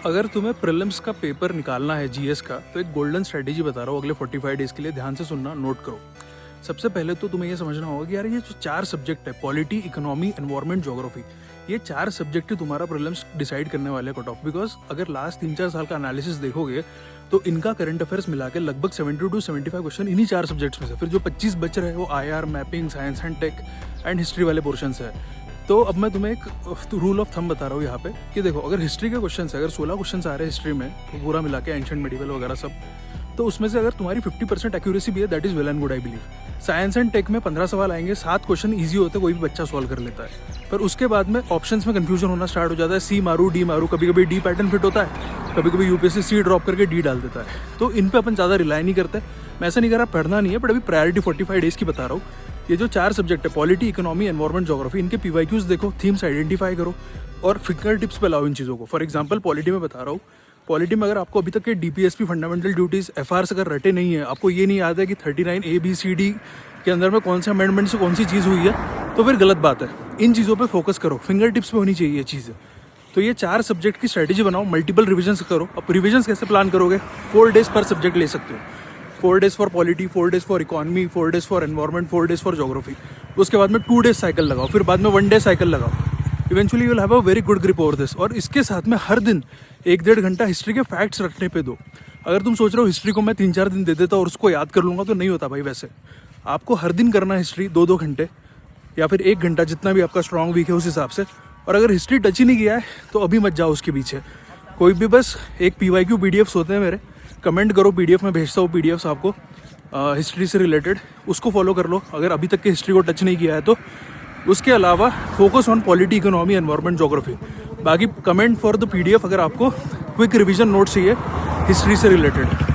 अगर तुम्हें प्रीलिम्स का पेपर निकालना है जीएस का, तो एक गोल्डन स्ट्रेटेजी बता रहा हूँ अगले 45 डेज के लिए। ध्यान से सुनना, नोट करो। सबसे पहले तो तुम्हें ये समझना होगा कि यार ये जो 4 सब्जेक्ट है, पॉलिटी, इकोनॉमी, एनवायरनमेंट, ज्योग्राफी, ये 4 सब्जेक्ट ही तुम्हारा प्रीलिम्स डिसाइड करने वाले कट ऑफ। बिकॉज अगर लास्ट 3-4 साल का एनालिसिस देखोगे तो इनका करंट अफेयर्स मिला के लगभग 70 to 75 क्वेश्चन इन्हीं 4 सब्जेक्ट्स में से। फिर जो 25 बच रहे हैं वो IR, mapping, science and tech and history वाले पोर्शन है। तो अब मैं तुम्हें एक रूल ऑफ थंब बता रहा हूँ यहाँ पे कि देखो, अगर हिस्ट्री के क्वेश्चन है, अगर 16 क्वेश्चन आ रहे हैं हिस्ट्री में, तो पूरा मिला के एंशिएंट मेडिवल वगैरह सब, तो उसमें से अगर तुम्हारी 50% एक्यूरेसी भी है, that is well and good I believe. Science and tech में 15 सवाल आएंगे, 7 क्वेश्चन ईजी होते हैं, कोई भी बच्चा सॉल्व कर लेता है। पर उसके बाद में ऑप्शंस में कंफ्यूजन होना स्टार्ट हो जाता है। सी मारू, डी मारू, कभी कभी डी पैटर्न फिट होता है, कभी कभी यूपीएससी सी ड्रॉप करके डी डाल देता है। तो इन पे अपन ज़्यादा रिलाई नहीं करते। मैं ऐसा नहीं कर रहा पढ़ना नहीं है, बट अभी प्रायोरिटी 45 डेज की बता रहा हूँ। ये जो 4 सब्जेक्ट है, पॉलिटी, इकोनॉमी, एनवायरनमेंट, ज्योग्राफी, इनके पीवाईक्यूज देखो, थीम्स आइडेंटिफाई करो और फिंगर टिप्स पे लाओ इन चीज़ों को। फॉर एग्जांपल पॉलिटी में बता रहा हूँ, पॉलिटी में अगर आपको अभी तक के डीपीएसपी, फंडामेंटल ड्यूटीज, एफआरस अगर रटे नहीं है, आपको ये नहीं याद है कि 39 ABCD के अंदर में कौन से अमेंडमेंट से कौन सी चीज़ हुई है, तो फिर गलत बात है। इन चीज़ों पे फोकस करो, फिंगर टिप्स पे होनी चाहिए ये चीज़ें। तो ये 4 सब्जेक्ट की स्ट्रेटेजी बनाओ, मल्टीपल रिविजन्स करो। अब रिविजन्स कैसे प्लान करोगे? 4 डेज पर सब्जेक्ट ले सकते हो। 4 days for polity, 4 days for economy, 4 days for environment, 4 days for geography. उसके बाद में 2 डेज साइकिल लगाओ, फिर बाद में 1 डे साइकिल लगाओ। Eventually you will have a very good grip over this. और इसके साथ में हर दिन 1-1.5 घंटा हिस्ट्री के फैक्ट्स रखने पे दो। अगर तुम सोच रहे हो हिस्ट्री को मैं 3-4 दिन दे देता और उसको याद कर लूँगा, तो नहीं होता भाई। वैसे आपको हर दिन करना हिस्ट्री 2-2 घंटे या फिर 1 घंटा, जितना भी आपका स्ट्रॉन्ग वीक है उस हिसाब से। और अगर हिस्ट्री टच ही नहीं किया है तो अभी मत जाओ उसके पीछे। कोई भी बस एक PYQ PDFs होते हैं मेरे, कमेंट करो, PDF में भेजता हूँ PDFs आपको हिस्ट्री से रिलेटेड, उसको फॉलो कर लो अगर अभी तक के हिस्ट्री को टच नहीं किया है तो। उसके अलावा focus on polity, economy, environment, geography. बाकी कमेंट फॉर द PDF अगर आपको क्विक रिवीजन नोट चाहिए हिस्ट्री से रिलेटेड।